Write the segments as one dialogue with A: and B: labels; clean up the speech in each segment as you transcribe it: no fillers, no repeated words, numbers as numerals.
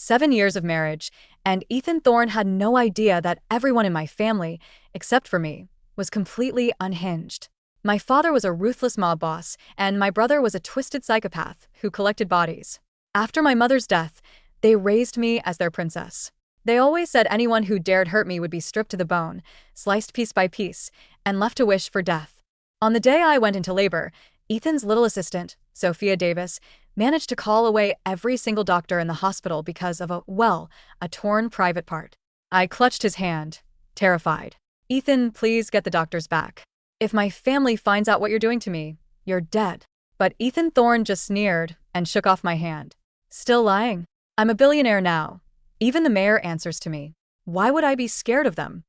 A: 7 years of marriage, and Ethan Thorne had no idea that everyone in my family, except for me, was completely unhinged. My father was a ruthless mob boss, and my brother was a twisted psychopath who collected bodies. After my mother's death, they raised me as their princess. They always said anyone who dared hurt me would be stripped to the bone, sliced piece by piece, and left to wish for death. On the day I went into labor, Ethan's little assistant, Sophia Davis, managed to call away every single doctor in the hospital because of a torn private part. I clutched his hand, terrified. "Ethan, please get the doctors back. If my family finds out what you're doing to me, you're dead." But Ethan Thorne just sneered and shook off my hand. "Still lying? I'm a billionaire now. Even the mayor answers to me. Why would I be scared of them?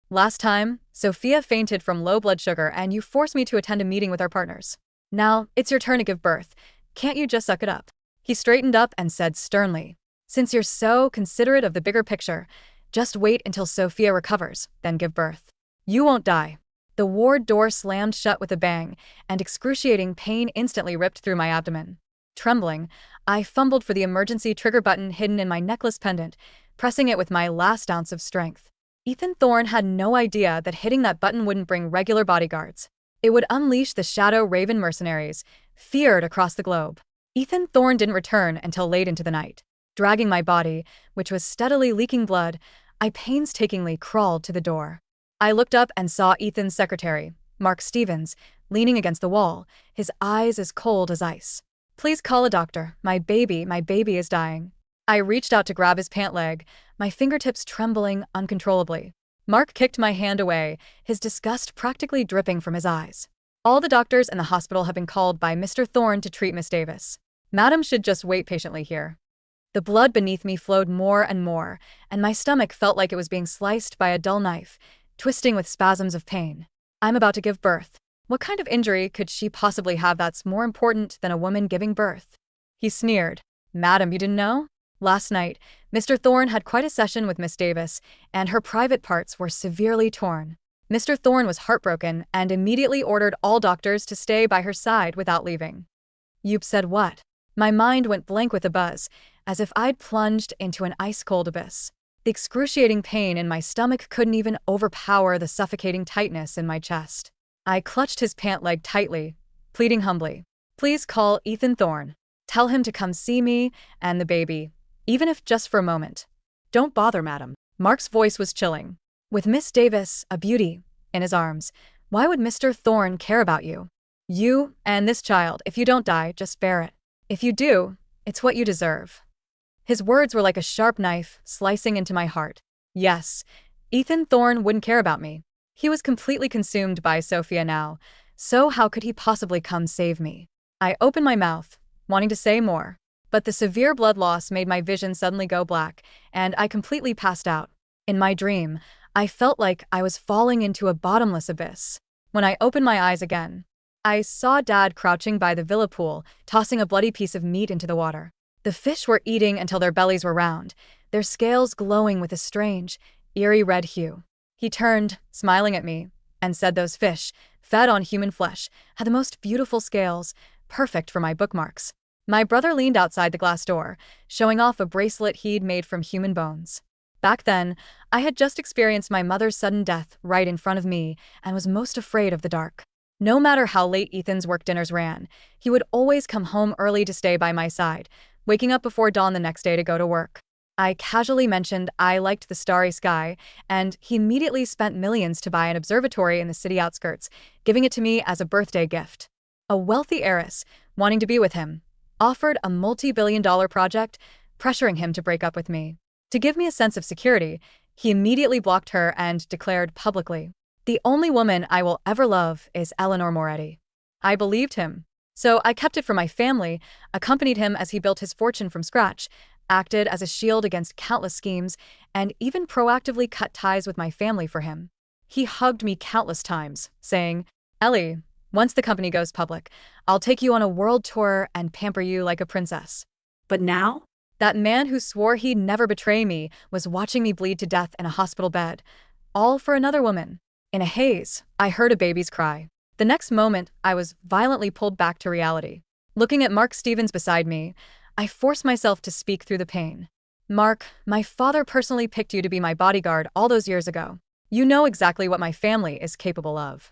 A: Last time, Sophia fainted from low blood sugar and you forced me to attend a meeting with our partners. Now, it's your turn to give birth. Can't you just suck it up?" He straightened up and said sternly, "Since you're so considerate of the bigger picture, just wait until Sophia recovers, then give birth. You won't die." The ward door slammed shut with a bang, and excruciating pain instantly ripped through my abdomen. Trembling, I fumbled for the emergency trigger button hidden in my necklace pendant, pressing it with my last ounce of strength. Ethan Thorne had no idea that hitting that button wouldn't bring regular bodyguards. It would unleash the Shadow Raven mercenaries, feared across the globe. Ethan Thorne didn't return until late into the night. Dragging my body, which was steadily leaking blood, I painstakingly crawled to the door. I looked up and saw Ethan's secretary, Mark Stevens, leaning against the wall, his eyes as cold as ice. "Please call a doctor. My baby is dying." I reached out to grab his pant leg, my fingertips trembling uncontrollably. Mark kicked my hand away, his disgust practically dripping from his eyes. "All the doctors in the hospital have been called by Mr. Thorne to treat Miss Davis. Madam should just wait patiently here." The blood beneath me flowed more and more, and my stomach felt like it was being sliced by a dull knife, twisting with spasms of pain. I'm about to give birth. What kind of injury could she possibly have that's more important than a woman giving birth? He sneered. "Madam, you didn't know? Last night, Mr. Thorne had quite a session with Miss Davis, and her private parts were severely torn. Mr. Thorne was heartbroken and immediately ordered all doctors to stay by her side without leaving." "You said what?" My mind went blank with a buzz, as if I'd plunged into an ice-cold abyss. The excruciating pain in my stomach couldn't even overpower the suffocating tightness in my chest. I clutched his pant leg tightly, pleading humbly, "Please call Ethan Thorne. Tell him to come see me and the baby, even if just for a moment." "Don't bother, madam." Mark's voice was chilling. "With Miss Davis, a beauty, in his arms, why would Mr. Thorne care about you? You and this child, if you don't die, just bear it. If you do, it's what you deserve." His words were like a sharp knife slicing into my heart. Yes, Ethan Thorne wouldn't care about me. He was completely consumed by Sophia now, so how could he possibly come save me? I opened my mouth, wanting to say more, but the severe blood loss made my vision suddenly go black, and I completely passed out. In my dream, I felt like I was falling into a bottomless abyss. When I opened my eyes again, I saw Dad crouching by the villa pool, tossing a bloody piece of meat into the water. The fish were eating until their bellies were round, their scales glowing with a strange, eerie red hue. He turned, smiling at me, and said those fish, fed on human flesh, had the most beautiful scales, perfect for my bookmarks. My brother leaned outside the glass door, showing off a bracelet he'd made from human bones. Back then, I had just experienced my mother's sudden death right in front of me and was most afraid of the dark. No matter how late Ethan's work dinners ran, he would always come home early to stay by my side, waking up before dawn the next day to go to work. I casually mentioned I liked the starry sky, and he immediately spent millions to buy an observatory in the city outskirts, giving it to me as a birthday gift. A wealthy heiress, wanting to be with him, offered a multi-billion-dollar project, pressuring him to break up with me. To give me a sense of security, he immediately blocked her and declared publicly, "The only woman I will ever love is Eleanor Moretti." I believed him. So I kept it from my family, accompanied him as he built his fortune from scratch, acted as a shield against countless schemes, and even proactively cut ties with my family for him. He hugged me countless times, saying, "Ellie, once the company goes public, I'll take you on a world tour and pamper you like a princess." But now, that man who swore he'd never betray me was watching me bleed to death in a hospital bed, all for another woman. In a haze, I heard a baby's cry. The next moment, I was violently pulled back to reality. Looking at Mark Stevens beside me, I forced myself to speak through the pain. Mark, my father personally picked you to be my bodyguard all those years ago. You know exactly what my family is capable of.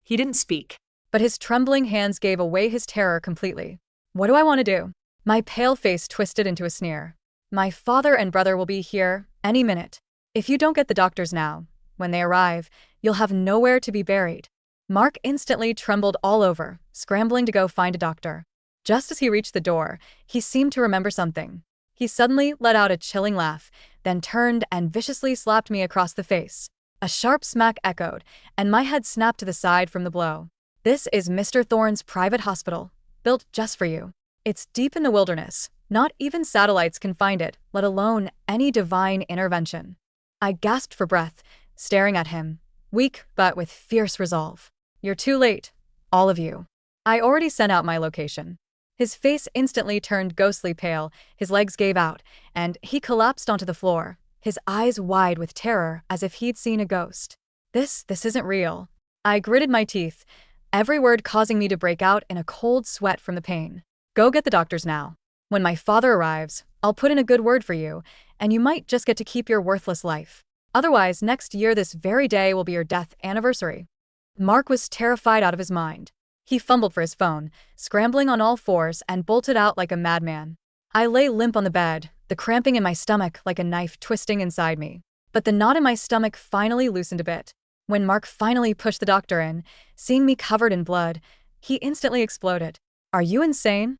B: He didn't speak.
A: But his trembling hands gave away his terror completely. What do I want to do? My pale face twisted into a sneer. My father and brother will be here any minute. If you don't get the doctors now, when they arrive, you'll have nowhere to be buried. Mark instantly trembled all over, scrambling to go find a doctor. Just as he reached the door, he seemed to remember something. He suddenly let out a chilling laugh, then turned and viciously slapped me across the face. A sharp smack echoed, and my head snapped to the side from the blow. This is Mr. Thorne's private hospital, built just for you. It's deep in the wilderness. Not even satellites can find it, let alone any divine intervention. I gasped for breath, staring at him, weak but with fierce resolve. You're too late, all of you. I already sent out my location. His face instantly turned ghostly pale, his legs gave out, and he collapsed onto the floor, his eyes wide with terror as if he'd seen a ghost. This isn't real. I gritted my teeth, every word causing me to break out in a cold sweat from the pain. Go get the doctors now. When my father arrives, I'll put in a good word for you, and you might just get to keep your worthless life. Otherwise, next year this very day will be your death anniversary. Mark was terrified out of his mind. He fumbled for his phone, scrambling on all fours and bolted out like a madman. I lay limp on the bed, the cramping in my stomach like a knife twisting inside me. But the knot in my stomach finally loosened a bit. When Mark finally pushed the doctor in, seeing me covered in blood, he instantly exploded. Are you insane?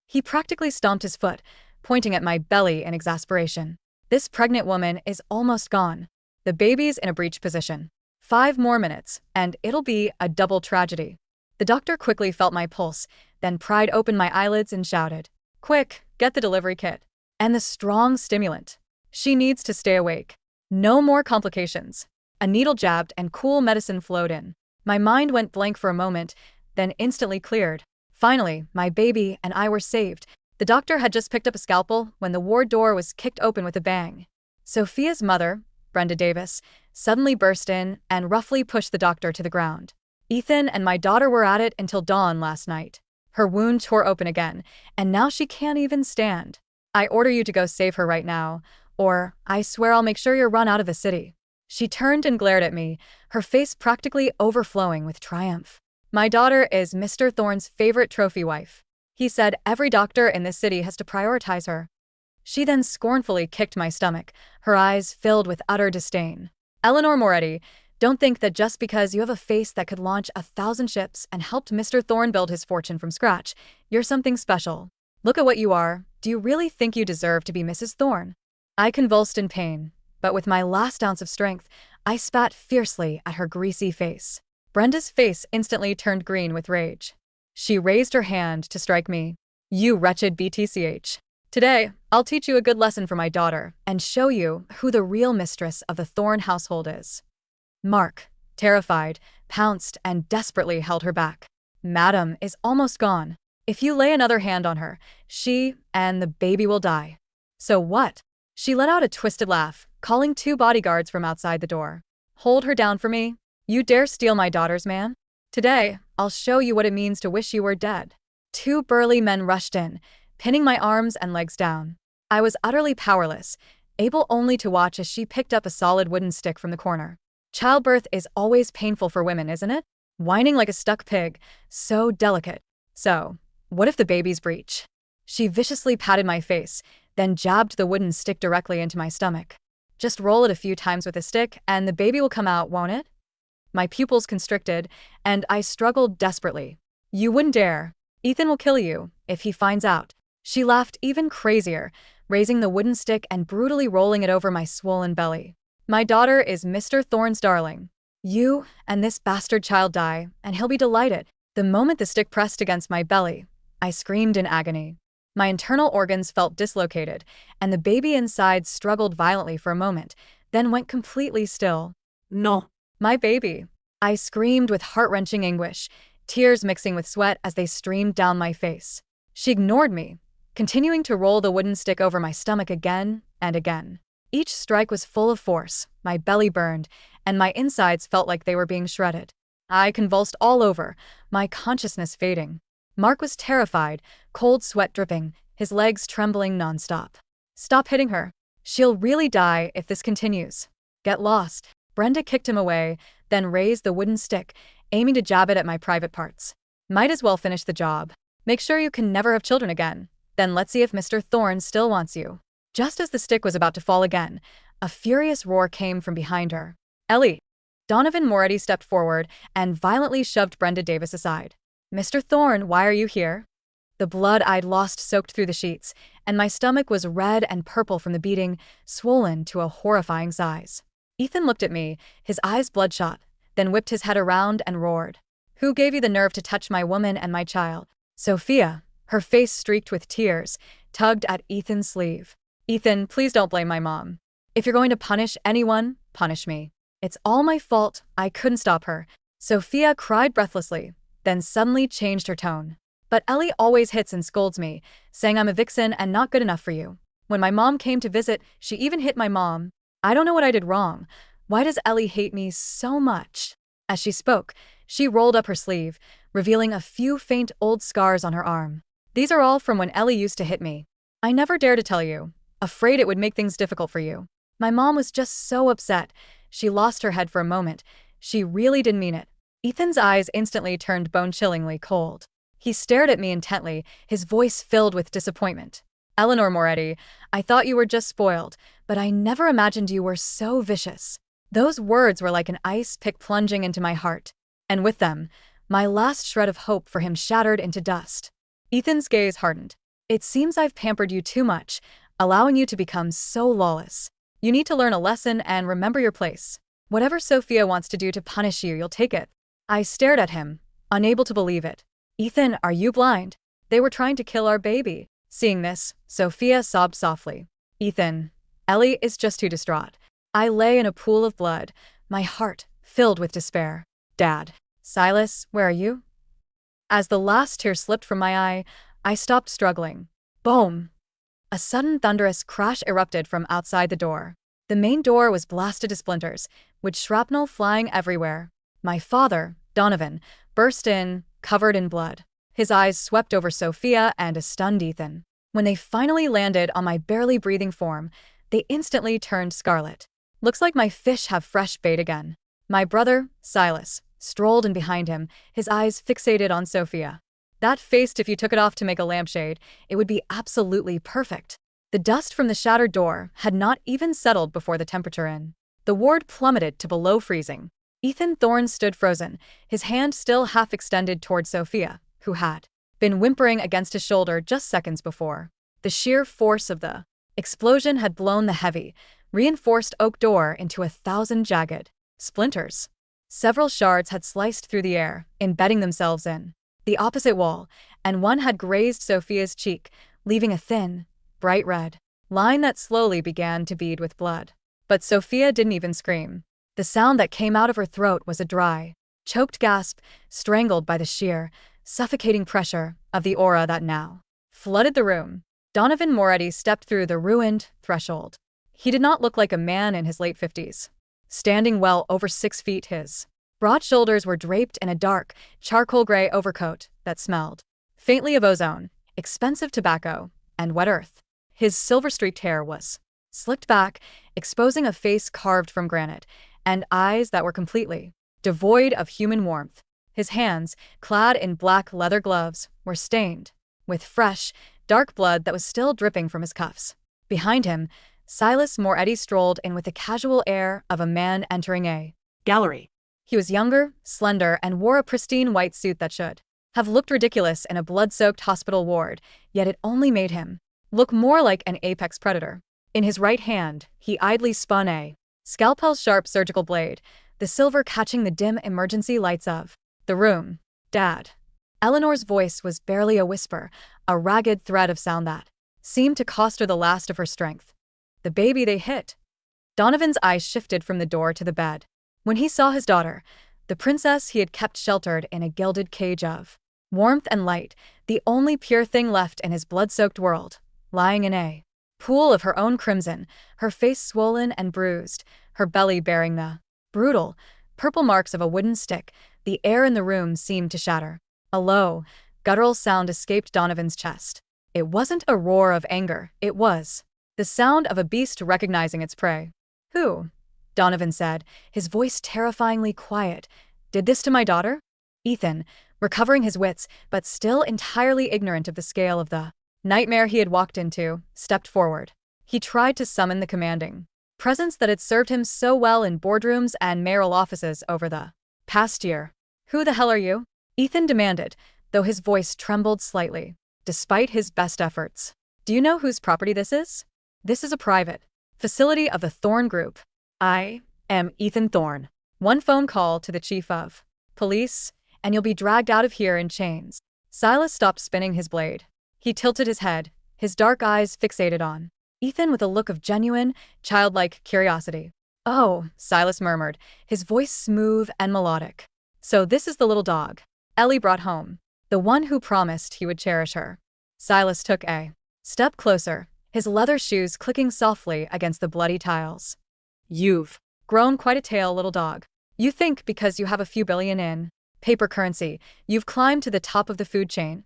A: He practically stomped his foot, pointing at my belly in exasperation. This pregnant woman is almost gone. The baby's in a breech position. 5 more minutes, and it'll be a double tragedy. The doctor quickly felt my pulse, then pried open my eyelids and shouted, "Quick, get the delivery kit. And the strong stimulant. She needs to stay awake. No more complications." A needle jabbed and cool medicine flowed in. My mind went blank for a moment, then instantly cleared. Finally, my baby and I were saved. The doctor had just picked up a scalpel when the ward door was kicked open with a bang. Sophia's mother, Brenda Davis, suddenly burst in and roughly pushed the doctor to the ground. Ethan and my daughter were at it until dawn last night. Her wound tore open again, and now she can't even stand. I order you to go save her right now, or I swear I'll make sure you're run out of the city. She turned and glared at me, her face practically overflowing with triumph. My daughter is Mr. Thorne's favorite trophy wife. He said every doctor in this city has to prioritize her. She then scornfully kicked my stomach, her eyes filled with utter disdain. Eleanor Moretti, don't think that just because you have a face that could launch 1,000 ships and helped Mr. Thorne build his fortune from scratch, you're something special. Look at what you are. Do you really think you deserve to be Mrs. Thorne? I convulsed in pain, but with my last ounce of strength, I spat fiercely at her greasy face. Brenda's face instantly turned green with rage. She raised her hand to strike me. You wretched BTCH. Today, I'll teach you a good lesson for my daughter and show you who the real mistress of the Thorne household is. Mark, terrified, pounced and desperately held her back. Madam is almost gone. If you lay another hand on her, she and the baby will die. So what? She let out a twisted laugh, calling 2 bodyguards from outside the door. Hold her down for me. You dare steal my daughter's man? Today, I'll show you what it means to wish you were dead. 2 burly men rushed in, pinning my arms and legs down. I was utterly powerless, able only to watch as she picked up a solid wooden stick from the corner. Childbirth is always painful for women, isn't it? Whining like a stuck pig, so delicate. So, what if the baby's breech? She viciously patted my face, then jabbed the wooden stick directly into my stomach. Just roll it a few times with a stick and the baby will come out, won't it? My pupils constricted, and I struggled desperately. You wouldn't dare. Ethan will kill you if he finds out. She laughed even crazier, raising the wooden stick and brutally rolling it over my swollen belly. My daughter is Mr. Thorne's darling. You and this bastard child die, and he'll be delighted. The moment the stick pressed against my belly, I screamed in agony. My internal organs felt dislocated, and the baby inside struggled violently for a moment, then went completely still.
B: No.
A: My baby. I screamed with heart-wrenching anguish, tears mixing with sweat as they streamed down my face. She ignored me, continuing to roll the wooden stick over my stomach again and again. Each strike was full of force, my belly burned, and my insides felt like they were being shredded. I convulsed all over, my consciousness fading. Mark was terrified, cold sweat dripping, his legs trembling nonstop. Stop hitting her. She'll really die if this continues. Get lost. Brenda kicked him away, then raised the wooden stick, aiming to jab it at my private parts. Might as well finish the job. Make sure you can never have children again. Then let's see if Mr. Thorne still wants you. Just as the stick was about to fall again, a furious roar came from behind her. Ellie! Donovan Moretti stepped forward and violently shoved Brenda Davis aside. Mr. Thorne, why are you here? The blood I'd lost soaked through the sheets, and my stomach was red and purple from the beating, swollen to a horrifying size. Ethan looked at me, his eyes bloodshot, then whipped his head around and roared. Who gave you the nerve to touch my woman and my child? Sophia, her face streaked with tears, tugged at Ethan's sleeve. Ethan, please don't blame my mom. If you're going to punish anyone, punish me. It's all my fault, I couldn't stop her. Sophia cried breathlessly, then suddenly changed her tone. But Ellie always hits and scolds me, saying I'm a vixen and not good enough for you. When my mom came to visit, she even hit my mom. I don't know what I did wrong. Why does Ellie hate me so much? As she spoke, she rolled up her sleeve, revealing a few faint old scars on her arm. These are all from when Ellie used to hit me. I never dare to tell you, afraid it would make things difficult for you. My mom was just so upset. She lost her head for a moment. She really didn't mean it. Ethan's eyes instantly turned bone-chillingly cold. He stared at me intently, his voice filled with disappointment. Eleanor Moretti, I thought you were just spoiled, but I never imagined you were so vicious. Those words were like an ice pick plunging into my heart, and with them, my last shred of hope for him shattered into dust. Ethan's gaze hardened. It seems I've pampered you too much, allowing you to become so lawless. You need to learn a lesson and remember your place. Whatever Sophia wants to do to punish you, you'll take it. I stared at him, unable to believe it. Ethan, are you blind? They were trying to kill our baby. Seeing this, Sophia sobbed softly. Ethan, Ellie is just too distraught. I lay in a pool of blood, my heart filled with despair. Dad. Silas, where are you? As the last tear slipped from my eye, I stopped struggling. Boom! A sudden thunderous crash erupted from outside the door. The main door was blasted to splinters, with shrapnel flying everywhere. My father, Donovan, burst in, covered in blood. His eyes swept over Sophia and a stunned Ethan. When they finally landed on my barely breathing form, they instantly turned scarlet. Looks like my fish have fresh bait again. My brother, Silas, strolled in behind him, his eyes fixated on Sophia. That face, if you took it off to make a lampshade, it would be absolutely perfect. The dust from the shattered door had not even settled before the temperature in. The ward plummeted to below freezing. Ethan Thorne stood frozen, his hand still half extended toward Sophia, who had been whimpering against his shoulder just seconds before. The sheer force of the explosion had blown the heavy, reinforced oak door into 1,000 jagged splinters. Several shards had sliced through the air, embedding themselves in the opposite wall, and one had grazed Sophia's cheek, leaving a thin, bright red line that slowly began to bead with blood. But Sophia didn't even scream. The sound that came out of her throat was a dry, choked gasp, strangled by the sheer, suffocating pressure of the aura that now flooded the room. Donovan Moretti stepped through the ruined threshold. He did not look like a man in his late 50s. Standing well over 6 feet, his broad shoulders were draped in a dark, charcoal gray overcoat that smelled faintly of ozone, expensive tobacco, and wet earth. His silver-streaked hair was slicked back, exposing a face carved from granite, and eyes that were completely devoid of human warmth. His hands, clad in black leather gloves, were stained with fresh, dark blood that was still dripping from his cuffs. Behind him, Silas Moretti strolled in with the casual air of a man entering a gallery. He was younger, slender, and wore a pristine white suit that should have looked ridiculous in a blood-soaked hospital ward, yet it only made him look more like an apex predator. In his right hand, he idly spun a scalpel-sharp surgical blade, the silver catching the dim emergency lights of the room. Dad. Eleanor's voice was barely a whisper, a ragged thread of sound that seemed to cost her the last of her strength. The baby they hit. Donovan's eyes shifted from the door to the bed. When he saw his daughter, the princess he had kept sheltered in a gilded cage of warmth and light, the only pure thing left in his blood-soaked world, lying in a pool of her own crimson, her face swollen and bruised, her belly bearing the brutal, purple marks of a wooden stick, the air in the room seemed to shatter. A low, guttural sound escaped Donovan's chest. It wasn't a roar of anger, it was the sound of a beast recognizing its prey. Who? Donovan said, his voice terrifyingly quiet. Did this to my daughter? Ethan, recovering his wits, but still entirely ignorant of the scale of the nightmare he had walked into, stepped forward. He tried to summon the commanding presence that had served him so well in boardrooms and mayoral offices over the past year. Who the hell are you? Ethan demanded, though his voice trembled slightly, despite his best efforts. Do you know whose property this is? This is a private facility of the Thorne Group. I am Ethan Thorne. One phone call to the chief of police, and you'll be dragged out of here in chains. Silas stopped spinning his blade. He tilted his head, his dark eyes fixated on Ethan with a look of genuine, childlike curiosity. Oh, Silas murmured, his voice smooth and melodic. So this is the little dog Ellie brought home, the one who promised he would cherish her. Silas took a step closer, his leather shoes clicking softly against the bloody tiles. You've grown quite a tail, little dog. You think because you have a few billion in paper currency, you've climbed to the top of the food chain.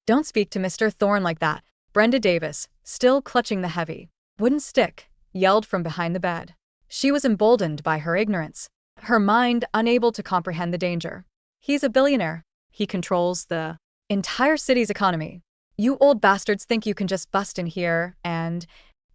A: Don't speak to Mr. Thorne like that. Brenda Davis, still clutching the heavy wooden stick, yelled from behind the bed. She was emboldened by her ignorance, her mind unable to comprehend the danger. He's a billionaire. He controls the entire city's economy. You old bastards think you can just bust in here and…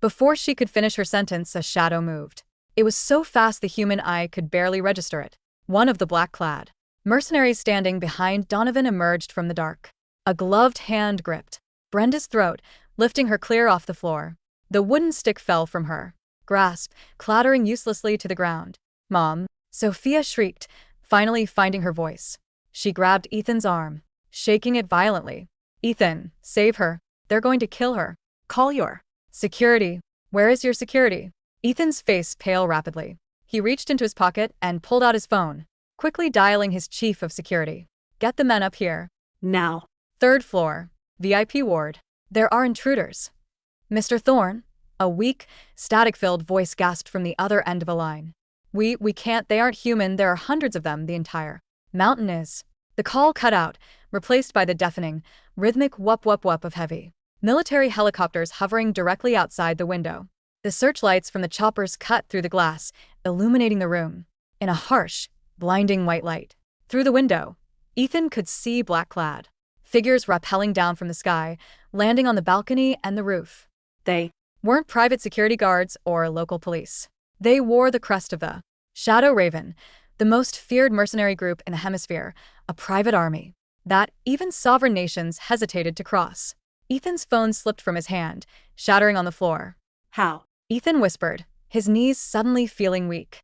A: Before she could finish her sentence, a shadow moved. It was so fast the human eye could barely register it. One of the black-clad mercenaries standing behind Donovan emerged from the dark. A gloved hand gripped Brenda's throat, lifting her clear off the floor. The wooden stick fell from her grasp, clattering uselessly to the ground. Mom, Sophia shrieked, finally finding her voice. She grabbed Ethan's arm, shaking it violently. Ethan, save her. They're going to kill her. Call your security. Where is your security? Ethan's face paled rapidly. He reached into his pocket and pulled out his phone, quickly dialing his chief of security. Get the men up here. Now. Third floor. VIP ward. There are intruders. Mr. Thorne? A weak, static-filled voice gasped from the other end of a line. We can't, they aren't human, there are hundreds of them, the entire mountain is. The call cut out, replaced by the deafening, rhythmic whoop-whoop-whoop of heavy military helicopters hovering directly outside the window. The searchlights from the choppers cut through the glass, illuminating the room in a harsh, blinding white light. Through the window, Ethan could see black-clad figures rappelling down from the sky, landing on the balcony and the roof. They weren't private security guards or local police. They wore the crest of the Shadow Raven, the most feared mercenary group in the hemisphere, a private army that even sovereign nations hesitated to cross. Ethan's phone slipped from his hand, shattering on the floor. How? Ethan whispered, his knees suddenly feeling weak.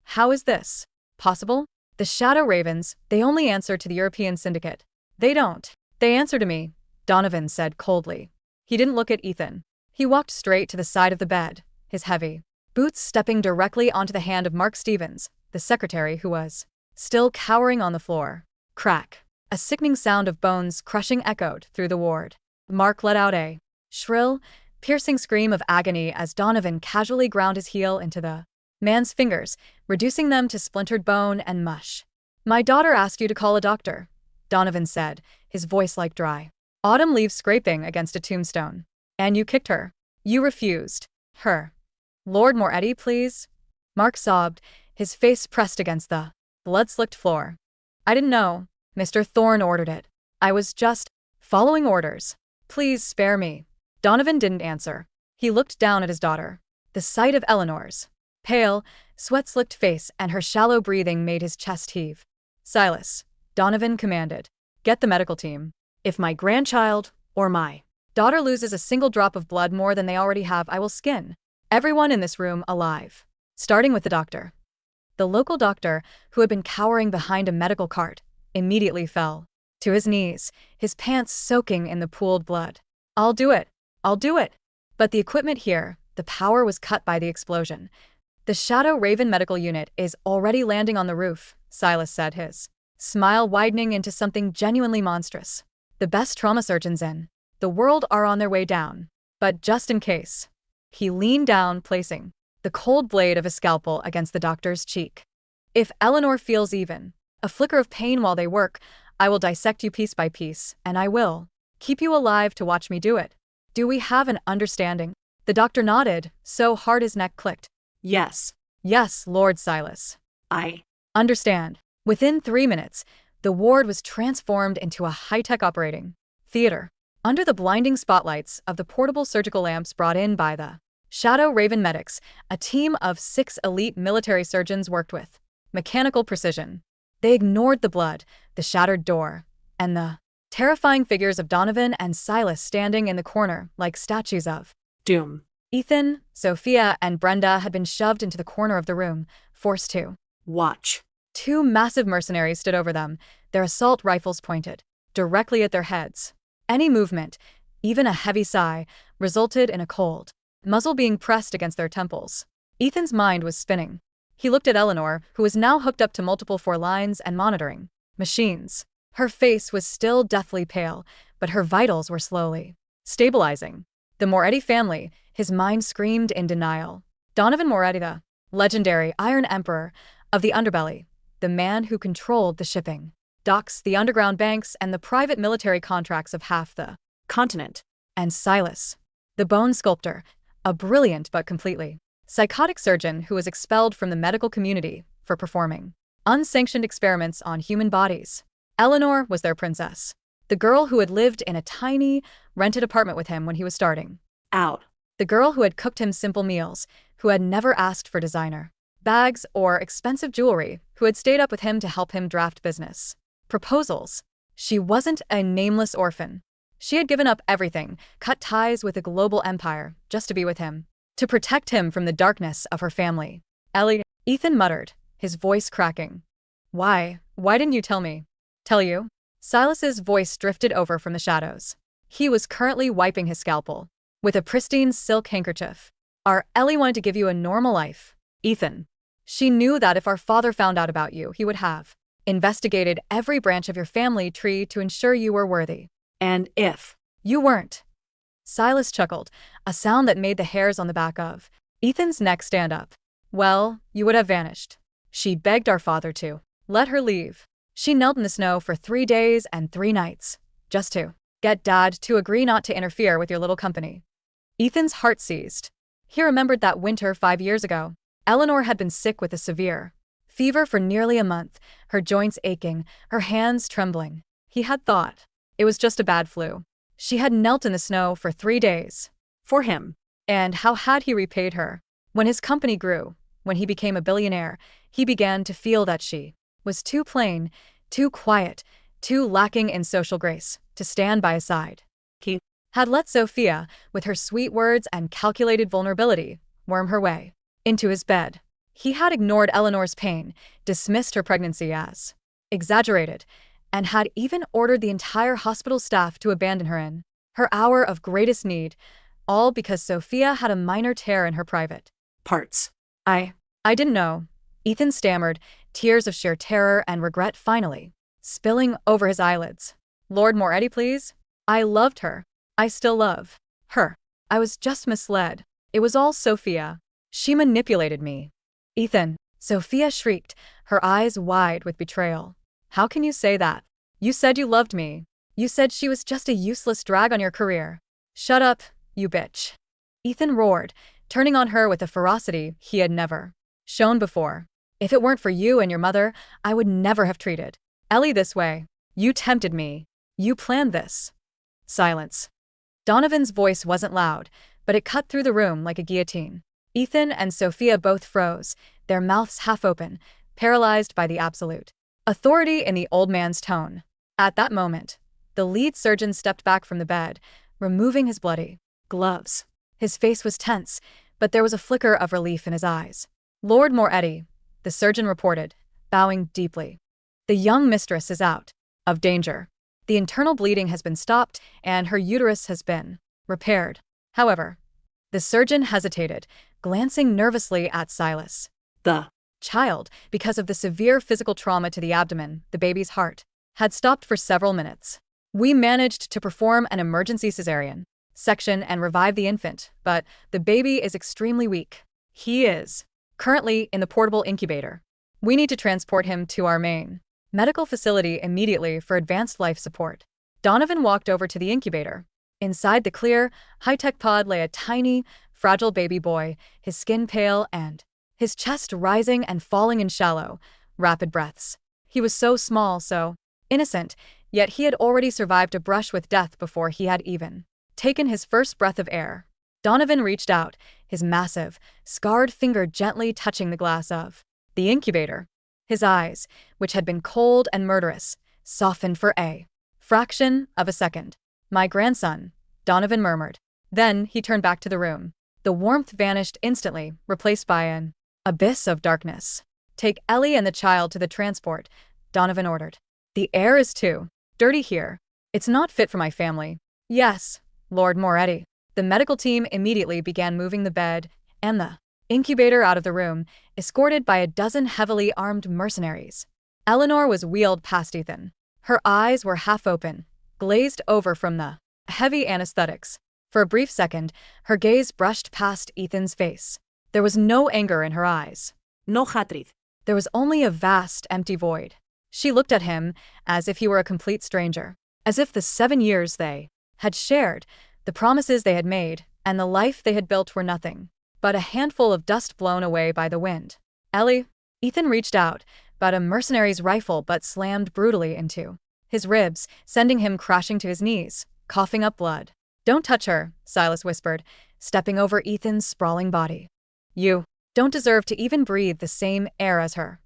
A: How is this possible? The Shadow Ravens, they only answer to the European Syndicate. They don't. They answer to me, Donovan said coldly. He didn't look at Ethan. He walked straight to the side of the bed, his heavy boots stepping directly onto the hand of Mark Stevens, the secretary who was still cowering on the floor. Crack. A sickening sound of bones crushing echoed through the ward. Mark let out a shrill, piercing scream of agony as Donovan casually ground his heel into the man's fingers, reducing them to splintered bone and mush. My daughter asked you to call a doctor, Donovan said, his voice like dry autumn leaves scraping against a tombstone. And you kicked her. You refused. Her. Lord Moretti, please? Mark sobbed, his face pressed against the blood-slicked floor. I didn't know. Mr. Thorne ordered it. I was just following orders. Please spare me. Donovan didn't answer. He looked down at his daughter. The sight of Eleanor's pale, sweat-slicked face and her shallow breathing made his chest heave. Silas, Donovan commanded. Get the medical team. If my grandchild, or my daughter loses a single drop of blood more than they already have, I will skin everyone in this room alive. Starting with the doctor. The local doctor, who had been cowering behind a medical cart, immediately fell to his knees, his pants soaking in the pooled blood. I'll do it. I'll do it. But the equipment here, the power was cut by the explosion. The Shadow Raven medical unit is already landing on the roof, Silas said, his smile widening into something genuinely monstrous. The best trauma surgeons in the world are on their way down. But just in case. He leaned down, placing the cold blade of his scalpel against the doctor's cheek. If Eleanor feels even a flicker of pain while they work, I will dissect you piece by piece, and I will keep you alive to watch me do it. Do we have an understanding? The doctor nodded, so hard his neck clicked.
B: Yes.
A: Yes, Lord Silas.
B: I
A: Understand. Within 3 minutes, the ward was transformed into a high-tech operating theater. Under the blinding spotlights of the portable surgical lamps brought in by the Shadow Raven medics, a team of 6 elite military surgeons worked with mechanical precision. They ignored the blood, the shattered door, and the terrifying figures of Donovan and Silas standing in the corner like statues of
B: doom.
A: Ethan, Sophia, and Brenda had been shoved into the corner of the room, forced to
B: Watch.
A: 2 massive mercenaries stood over them, their assault rifles pointed directly at their heads. Any movement, even a heavy sigh, resulted in a cold muzzle being pressed against their temples. Ethan's mind was spinning. He looked at Eleanor, who was now hooked up to multiple 4 lines and monitoring machines. Her face was still deathly pale, but her vitals were slowly stabilizing. The Moretti family, his mind screamed in denial. Donovan Moretti, the legendary Iron Emperor of the underbelly, the man who controlled the shipping docks, the underground banks, and the private military contracts of half the
B: Continent.
A: And Silas, the bone sculptor, a brilliant but completely psychotic surgeon who was expelled from the medical community for performing unsanctioned experiments on human bodies. Eleanor was their princess, the girl who had lived in a tiny, rented apartment with him when he was starting
B: out.
A: The girl who had cooked him simple meals, who had never asked for designer bags or expensive jewelry, who had stayed up with him to help him draft business proposals. She wasn't a nameless orphan. She had given up everything, cut ties with a global empire, just to be with him, to protect him from the darkness of her family. Ellie, Ethan muttered, his voice cracking. Why didn't you tell me? Tell you? Silas's voice drifted over from the shadows. He was currently wiping his scalpel with a pristine silk handkerchief. Our Ellie wanted to give you a normal life, Ethan. She knew that if our father found out about you, he would have investigated every branch of your family tree to ensure you were worthy.
B: And if
A: you weren't. Silas chuckled, a sound that made the hairs on the back of Ethan's neck stand up. Well, you would have vanished. She begged our father to let her leave. She knelt in the snow for 3 days and 3 nights, just to get Dad to agree not to interfere with your little company. Ethan's heart seized. He remembered that winter 5 years ago. Eleanor had been sick with a severe fever for nearly a month, her joints aching, her hands trembling. He had thought it was just a bad flu. She had knelt in the snow for 3 days for him. And how had he repaid her? When his company grew, when he became a billionaire, he began to feel that she was too plain, too quiet, too lacking in social grace to stand by his side. He had let Sophia, with her sweet words and calculated vulnerability, worm her way into his bed. He had ignored Eleanor's pain, dismissed her pregnancy as exaggerated, and had even ordered the entire hospital staff to abandon her in her hour of greatest need, all because Sophia had a minor tear in her private
B: parts.
A: I didn't know. Ethan stammered, tears of sheer terror and regret finally spilling over his eyelids. Lord Moretti, please? I loved her. I still love her. I was just misled. It was all Sophia. She manipulated me. Ethan, Sophia shrieked, her eyes wide with betrayal. How can you say that? You said you loved me. You said she was just a useless drag on your career. Shut up, you bitch. Ethan roared, turning on her with a ferocity he had never shown before. If it weren't for you and your mother, I would never have treated Ellie this way. You tempted me. You planned this. Silence. Donovan's voice wasn't loud, but it cut through the room like a guillotine. Ethan and Sophia both froze, their mouths half open, paralyzed by the absolute authority in the old man's tone. At that moment, the lead surgeon stepped back from the bed, removing his bloody gloves. His face was tense, but there was a flicker of relief in his eyes. Lord Moretti, the surgeon reported, bowing deeply. The young mistress is out of danger. The internal bleeding has been stopped, and her uterus has been repaired. However, the surgeon hesitated, glancing nervously at Silas. The child, because of the severe physical trauma to the abdomen, the baby's heart, had stopped for several minutes. We managed to perform an emergency cesarean section and revive the infant, but the baby is extremely weak. He is currently in the portable incubator. We need to transport him to our main medical facility immediately for advanced life support. Donovan walked over to the incubator. Inside the clear, high-tech pod lay a tiny, fragile baby boy, his skin pale and his chest rising and falling in shallow, rapid breaths. He was so small, so innocent, yet he had already survived a brush with death before he had even taken his first breath of air. Donovan reached out, his massive, scarred finger gently touching the glass of the incubator. His eyes, which had been cold and murderous, softened for a fraction of a second. "My grandson," Donovan murmured. Then he turned back to the room. The warmth vanished instantly, replaced by an abyss of darkness. "Take Ellie and the child to the transport," Donovan ordered. "The air is too dirty here. It's not fit for my family." "Yes, Lord Moretti." The medical team immediately began moving the bed and the incubator out of the room, escorted by a dozen heavily armed mercenaries. Eleanor was wheeled past Ethan. Her eyes were half open, glazed over from the heavy anesthetics. For a brief second, her gaze brushed past Ethan's face. There was no anger in her eyes.
B: No hatred.
A: There was only a vast, empty void. She looked at him as if he were a complete stranger, as if the 7 years they had shared, the promises they had made, and the life they had built were nothing but a handful of dust blown away by the wind. "Ellie." Ethan reached out, but a mercenary's rifle butt slammed brutally into his ribs, sending him crashing to his knees, coughing up blood. "Don't touch her," Silas whispered, stepping over Ethan's sprawling body. "You don't deserve to even breathe the same air as her."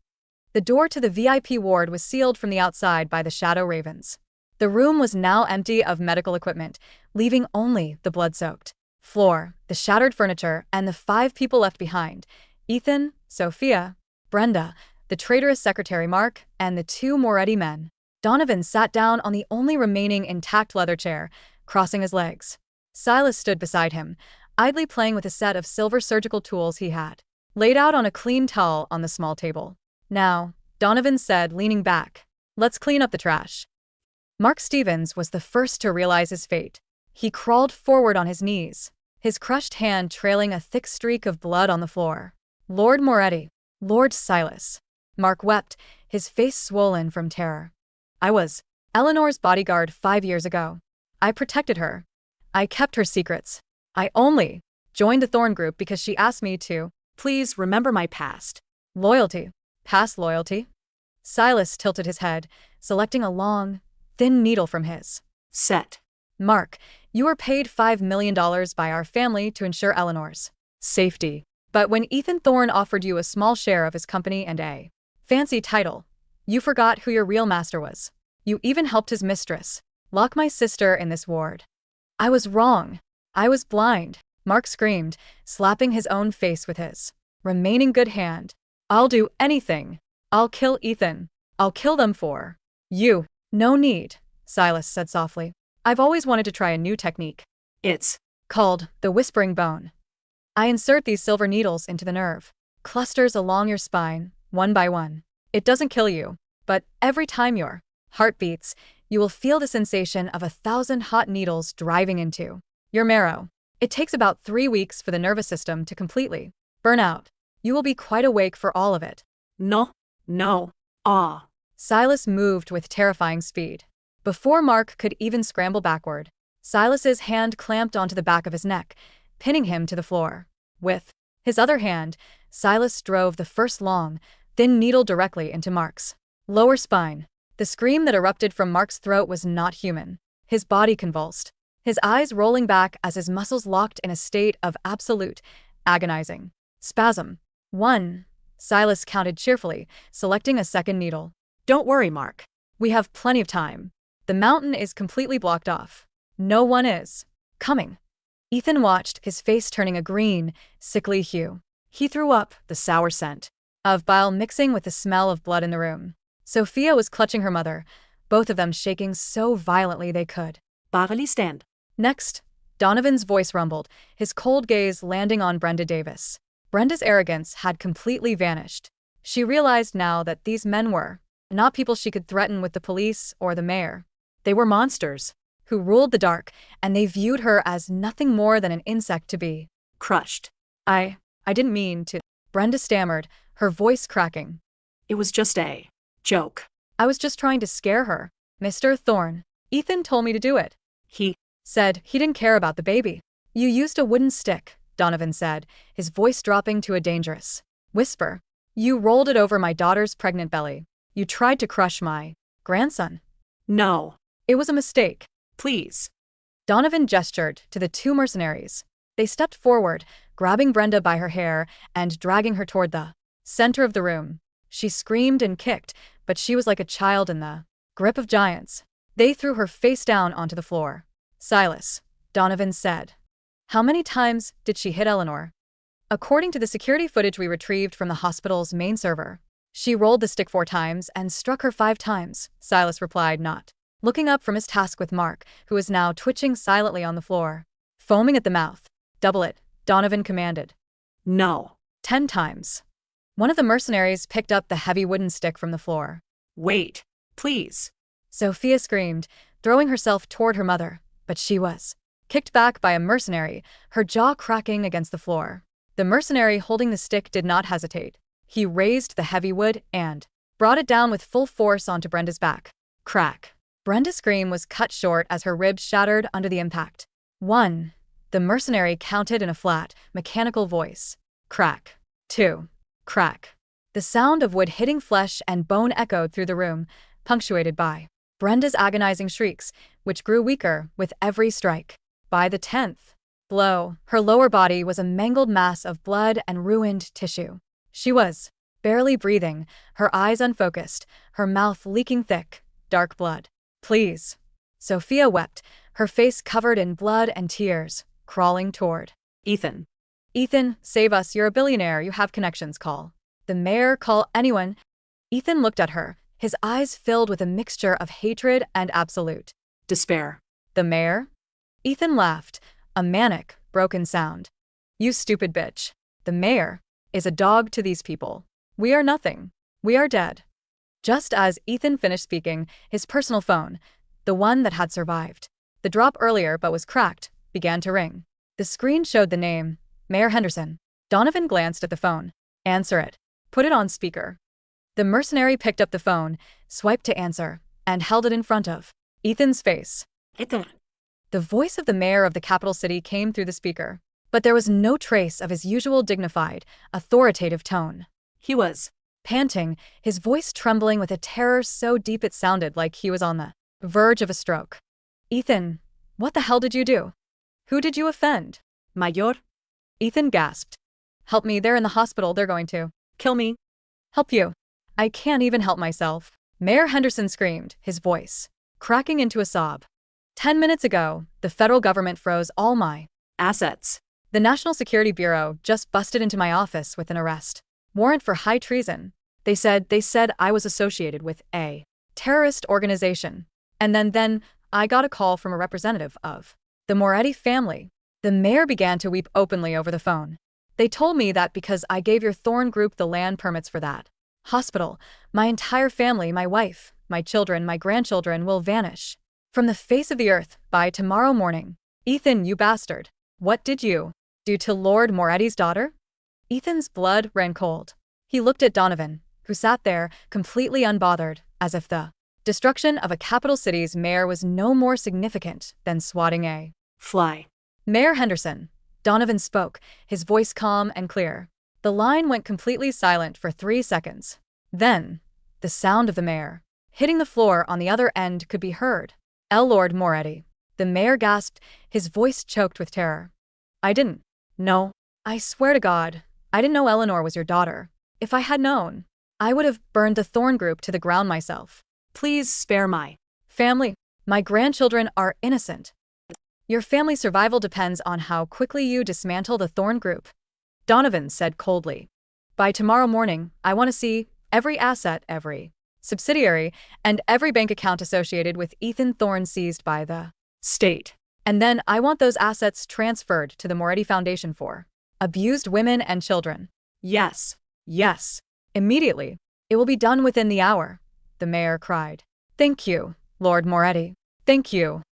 A: The door to the VIP ward was sealed from the outside by the Shadow Ravens. The room was now empty of medical equipment, leaving only the blood-soaked floor, the shattered furniture, and the 5 people left behind: Ethan, Sophia, Brenda, the traitorous secretary Mark, and the 2 Moretti men. Donovan sat down on the only remaining intact leather chair, crossing his legs. Silas stood beside him, idly playing with a set of silver surgical tools he had laid out on a clean towel on the small table. "Now," Donovan said, leaning back, "let's clean up the trash." Mark Stevens was the first to realize his fate. He crawled forward on his knees, his crushed hand trailing a thick streak of blood on the floor. "Lord Moretti." "Lord Silas." Mark wept, his face swollen from terror. "I was Eleanor's bodyguard 5 years ago. I protected her. I kept her secrets. I only joined the Thorne group because she asked me to."
B: Please remember my past.
A: "Loyalty. Past loyalty?" Silas tilted his head, selecting a long, thin needle from his
B: Set.
A: "Mark, you were paid $5 million by our family to ensure Eleanor's safety. But when Ethan Thorne offered you a small share of his company and a fancy title, you forgot who your real master was. You even helped his mistress lock my sister in this ward." "I was wrong. I was blind," Mark screamed, slapping his own face with his remaining good hand. "I'll do anything. I'll kill Ethan. I'll kill them for you." "No need," Silas said softly. "I've always wanted to try a new technique.
B: It's
A: Called the whispering bone. I insert these silver needles into the nerve clusters along your spine, one by one. It doesn't kill you, but every time your heart beats, you will feel the sensation of 1,000 hot needles driving into your marrow. It takes about 3 weeks for the nervous system to completely burn out. You will be quite awake for all of it."
B: no. Ah.
A: Silas moved with terrifying speed. Before Mark could even scramble backward, Silas's hand clamped onto the back of his neck, pinning him to the floor. With his other hand, Silas drove the first long, thin needle directly into Mark's lower spine. The scream that erupted from Mark's throat was not human. His body convulsed, his eyes rolling back as his muscles locked in a state of absolute, agonizing spasm. 1. Silas counted cheerfully, selecting a second needle.
B: Don't worry, Mark.
A: "We have plenty of time. The mountain is completely blocked off. No one is coming." Ethan watched, his face turning a green, sickly hue. He threw up, the sour scent of bile mixing with the smell of blood in the room. Sophia was clutching her mother, both of them shaking so violently they could
B: Barely stand.
A: Next, Donovan's voice rumbled, his cold gaze landing on Brenda Davis. Brenda's arrogance had completely vanished. She realized now that these men were not people she could threaten with the police or the mayor. They were monsters who ruled the dark, and they viewed her as nothing more than an insect to be
B: Crushed.
A: I didn't mean to," Brenda stammered, her voice cracking.
B: It was just a joke.
A: "I was just trying to scare her, Mr. Thorne. Ethan told me to do it.
B: He
A: Said he didn't care about the baby. You used a wooden stick," Donovan said, his voice dropping to a dangerous whisper. You rolled it over my daughter's pregnant belly. You tried to crush my grandson.
B: No.
A: It was a mistake.
B: Please.
A: Donovan gestured to the two mercenaries. They stepped forward, grabbing Brenda by her hair and dragging her toward the center of the room. She screamed and kicked, but she was like a child in the grip of giants. They threw her face down onto the floor. Silas, Donovan said. How many times did she hit Eleanor? According to the security footage we retrieved from the hospital's main server, she rolled the stick 4 times and struck her 5 times, Silas replied, not looking up from his task with Mark, who was now twitching silently on the floor. Foaming at the mouth. Double it, Donovan commanded.
B: No.
A: 10 times. One of the mercenaries picked up the heavy wooden stick from the floor.
B: Wait, please.
A: Sophia screamed, throwing herself toward her mother, but she was kicked back by a mercenary, her jaw cracking against the floor. The mercenary holding the stick did not hesitate. He raised the heavy wood and brought it down with full force onto Brenda's back. Crack. Brenda's scream was cut short as her ribs shattered under the impact. 1. The mercenary counted in a flat, mechanical voice. Crack. 2. Crack. The sound of wood hitting flesh and bone echoed through the room, punctuated by Brenda's agonizing shrieks, which grew weaker with every strike. By the 10th blow, her lower body was a mangled mass of blood and ruined tissue. She was barely breathing, her eyes unfocused, her mouth leaking thick, dark blood. Please. Sophia wept, her face covered in blood and tears, crawling toward
B: Ethan.
A: Ethan, save us, you're a billionaire, you have connections, call the mayor, call anyone. Ethan looked at her, his eyes filled with a mixture of hatred and absolute
B: despair.
A: The mayor? Ethan laughed, a manic, broken sound. You stupid bitch. The mayor is a dog to these people. We are nothing. We are dead. Just as Ethan finished speaking, his personal phone, the one that had survived the drop earlier but was cracked, began to ring. The screen showed the name, Mayor Henderson. Donovan glanced at the phone. Answer it. Put it on speaker. The mercenary picked up the phone, swiped to answer, and held it in front of Ethan's face.
B: Ethan.
A: The voice of the mayor of the capital city came through the speaker, but there was no trace of his usual dignified, authoritative tone.
B: He was
A: panting, his voice trembling with a terror so deep it sounded like he was on the verge of a stroke. Ethan, what the hell did you do? Who did you offend?
B: Mayor.
A: Ethan gasped. Help me, they're in the hospital, they're going to
B: Kill me.
A: help you. I can't even help myself. Mayor Henderson screamed, his voice cracking into a sob. 10 minutes ago, the federal government froze all my
B: Assets.
A: The National Security Bureau just busted into my office with an arrest warrant for high treason. They said I was associated with a terrorist organization. And then I got a call from a representative of the Moretti family. The mayor began to weep openly over the phone. They told me that because I gave your Thorne group the land permits for that hospital, my entire family, my wife, my children, my grandchildren will vanish from the face of the earth by tomorrow morning. Ethan, you bastard. What did you do to Lord Moretti's daughter? Ethan's blood ran cold. He looked at Donovan, who sat there, completely unbothered, as if the destruction of a capital city's mayor was no more significant than swatting a
B: fly.
A: Mayor Henderson. Donovan spoke, his voice calm and clear. The line went completely silent for 3 seconds. Then, the sound of the mayor hitting the floor on the other end could be heard. Lord Moretti. The mayor gasped, his voice choked with terror. I didn't know. I swear to God, I didn't know Eleanor was your daughter. If I had known, I would have burned the Thorne group to the ground myself.
B: Please spare my
A: family. My grandchildren are innocent. Your family's survival depends on how quickly you dismantle the Thorne group. Donovan said coldly. By tomorrow morning, I want to see every asset, every subsidiary, and every bank account associated with Ethan Thorne seized by the
B: state.
A: And then I want those assets transferred to the Moretti Foundation for abused women and children.
B: Yes.
A: Yes. Immediately. It will be done within the hour, the mayor cried. Thank you, Lord Moretti. Thank you.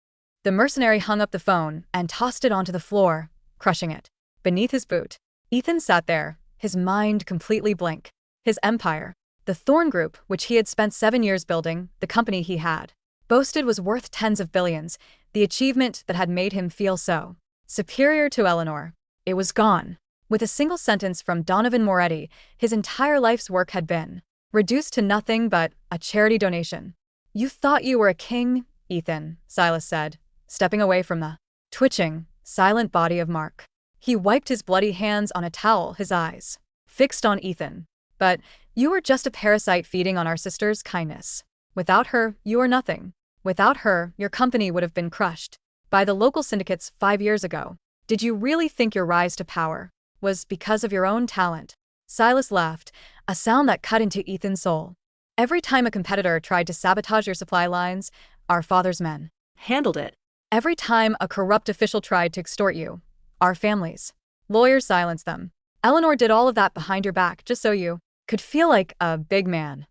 A: The mercenary hung up the phone and tossed it onto the floor, crushing it beneath his boot. Ethan sat there, his mind completely blank. His empire, the Thorne Group, which he had spent 7 years building, the company he had boasted was worth tens of billions, the achievement that had made him feel so superior to Eleanor. It was gone. With a single sentence from Donovan Moretti, his entire life's work had been reduced to nothing but a charity donation. "You thought you were a king, Ethan," Silas said, stepping away from the twitching, silent body of Mark. He wiped his bloody hands on a towel, his eyes fixed on Ethan. "But you were just a parasite feeding on our sister's kindness. Without her, you are nothing. Without her, your company would have been crushed by the local syndicates 5 years ago. Did you really think your rise to power was because of your own talent?" Silas laughed, a sound that cut into Ethan's soul. "Every time a competitor tried to sabotage your supply lines, our father's men
B: Handled it.
A: Every time a corrupt official tried to extort you, our families lawyers silenced them. Eleanor did all of that behind your back just so you could feel like a big man.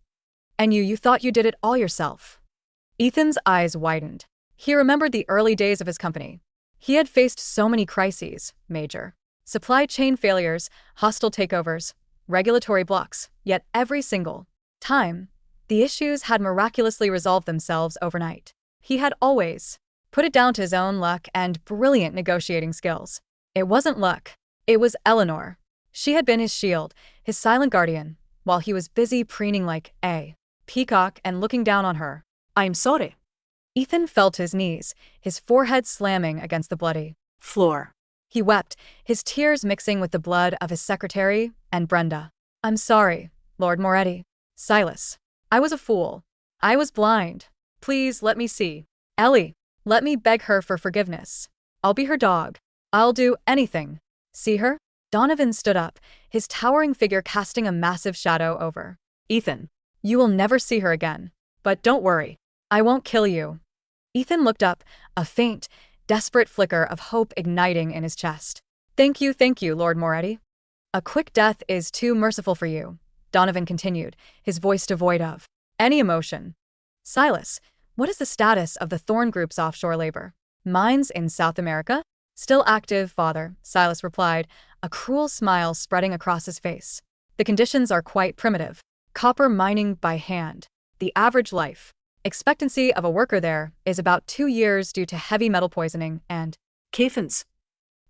A: And you thought you did it all yourself." Ethan's eyes widened. He remembered the early days of his company. He had faced so many crises, major supply chain failures, hostile takeovers, regulatory blocks, yet every single time, the issues had miraculously resolved themselves overnight. He had always put it down to his own luck and brilliant negotiating skills. It wasn't luck. It was Eleanor. She had been his shield, his silent guardian, while he was busy preening like a peacock and looking down on her.
B: "I'm sorry."
A: Ethan fell to his knees, his forehead slamming against the bloody
B: Floor.
A: He wept, his tears mixing with the blood of his secretary and Brenda. "I'm sorry, Lord Moretti. Silas. I was a fool. I was blind. Please let me see Ellie. Let me beg her for forgiveness. I'll be her dog. I'll do anything. See her?" Donovan stood up, his towering figure casting a massive shadow over Ethan. "You will never see her again. But don't worry. I won't kill you." Ethan looked up, a faint, desperate flicker of hope igniting in his chest. Thank you, Lord Moretti." "A quick death is too merciful for you," Donovan continued, his voice devoid of any emotion. "Silas, what is the status of the Thorne Group's offshore labor mines in South America?" "Still active, father," Silas replied, a cruel smile spreading across his face. "The conditions are quite primitive. Copper mining by hand. The average life expectancy of a worker there is about 2 years due to heavy metal poisoning and
B: Caffins.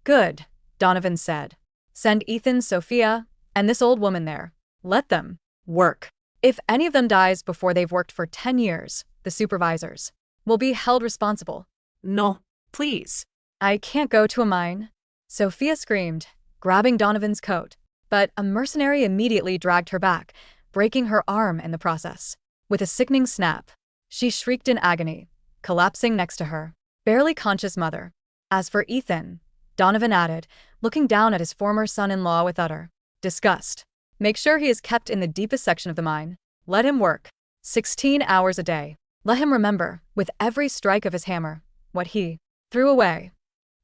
A: Good, Donovan said. "Send Ethan, Sophia, and this old woman there. Let them work. If any of them dies before they've worked for 10 years, the supervisors will be held responsible."
B: "No, please."
A: "I can't go to a mine," Sophia screamed, grabbing Donovan's coat. But a mercenary immediately dragged her back, breaking her arm in the process. With a sickening snap, she shrieked in agony, collapsing next to her barely conscious mother. As for Ethan, Donovan added, looking down at his former son-in-law with utter disgust, "Make sure he is kept in the deepest section of the mine. Let him work 16 hours a day. Let him remember, with every strike of his hammer, what he threw away."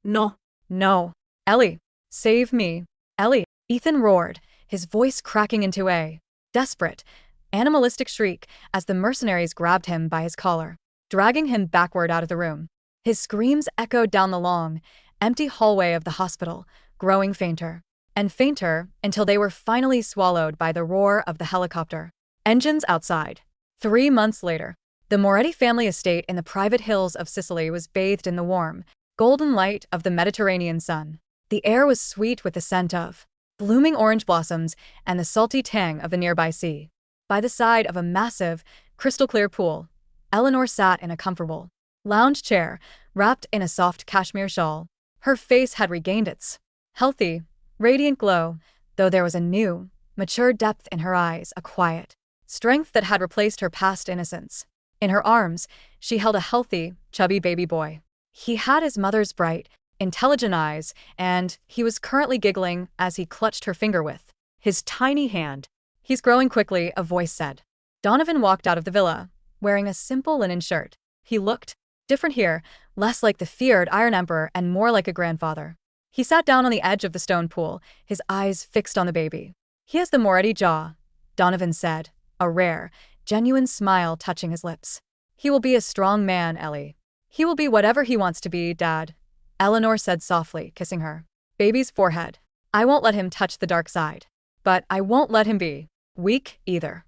B: "No."
A: "No. Ellie, save me. Ellie." Ethan roared, his voice cracking into a desperate, animalistic shriek as the mercenaries grabbed him by his collar, dragging him backward out of the room. His screams echoed down the long, empty hallway of the hospital, growing fainter and fainter until they were finally swallowed by the roar of the helicopter engines outside. 3 months later, the Moretti family estate in the private hills of Sicily was bathed in the warm, golden light of the Mediterranean sun. The air was sweet with the scent of blooming orange blossoms and the salty tang of the nearby sea. By the side of a massive, crystal-clear pool, Eleanor sat in a comfortable lounge chair, wrapped in a soft cashmere shawl. Her face had regained its healthy, radiant glow, though there was a new, mature depth in her eyes, a quiet strength that had replaced her past innocence. In her arms, she held a healthy, chubby baby boy. He had his mother's bright, intelligent eyes, and he was currently giggling as he clutched her finger with his tiny hand. "He's growing quickly," a voice said. Donovan walked out of the villa, wearing a simple linen shirt. He looked different here, less like the feared Iron Emperor and more like a grandfather. He sat down on the edge of the stone pool, his eyes fixed on the baby. "He has the Moretti jaw," Donovan said, a rare, genuine smile touching his lips. "He will be a strong man, Ellie. He will be whatever he wants to be, Dad," Eleanor said softly, kissing her baby's forehead. "I won't let him touch the dark side. But I won't let him be weak either."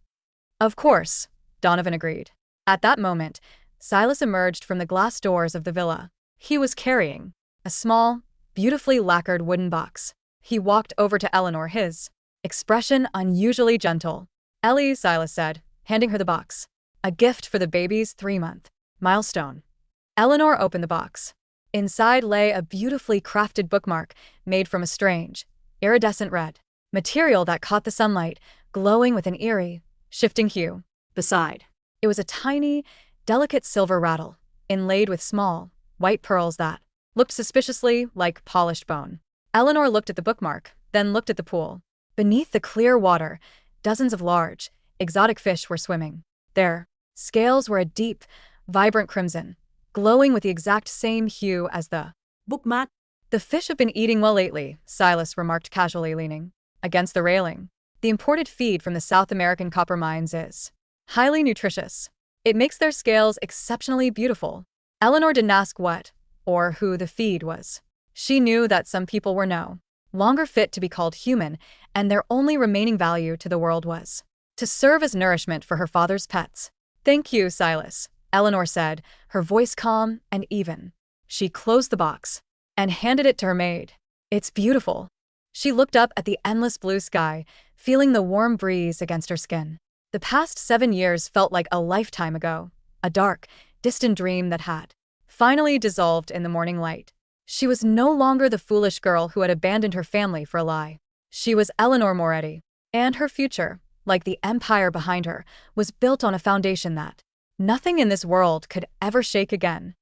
A: "Of course," Donovan agreed. At that moment, Silas emerged from the glass doors of the villa. He was carrying a small, beautifully lacquered wooden box. He walked over to Eleanor, his expression unusually gentle. "Ellie," Silas said, handing her the box. "A gift for the baby's 3-month milestone." Eleanor opened the box. Inside lay a beautifully crafted bookmark made from a strange, iridescent red material that caught the sunlight, glowing with an eerie, shifting hue.
B: Beside,
A: It was a tiny, delicate silver rattle, inlaid with small, white pearls that looked suspiciously like polished bone. Eleanor looked at the bookmark, then looked at the pool. Beneath the clear water, dozens of large, exotic fish were swimming. Their scales were a deep, vibrant crimson, glowing with the exact same hue as the
B: bookmark.
A: "The fish have been eating well lately," Silas remarked casually, leaning against the railing. "The imported feed from the South American copper mines is highly nutritious. It makes their scales exceptionally beautiful." Eleanor didn't ask what or who the feed was. She knew that some people were no longer fit to be called human, and their only remaining value to the world was to serve as nourishment for her father's pets. "Thank you, Silas," Eleanor said, her voice calm and even. She closed the box and handed it to her maid. "It's beautiful." She looked up at the endless blue sky, feeling the warm breeze against her skin. The past 7 years felt like a lifetime ago, a dark, distant dream that had finally dissolved in the morning light. She was no longer the foolish girl who had abandoned her family for a lie. She was Eleanor Moretti, and her future, like the empire behind her, was built on a foundation that nothing in this world could ever shake again.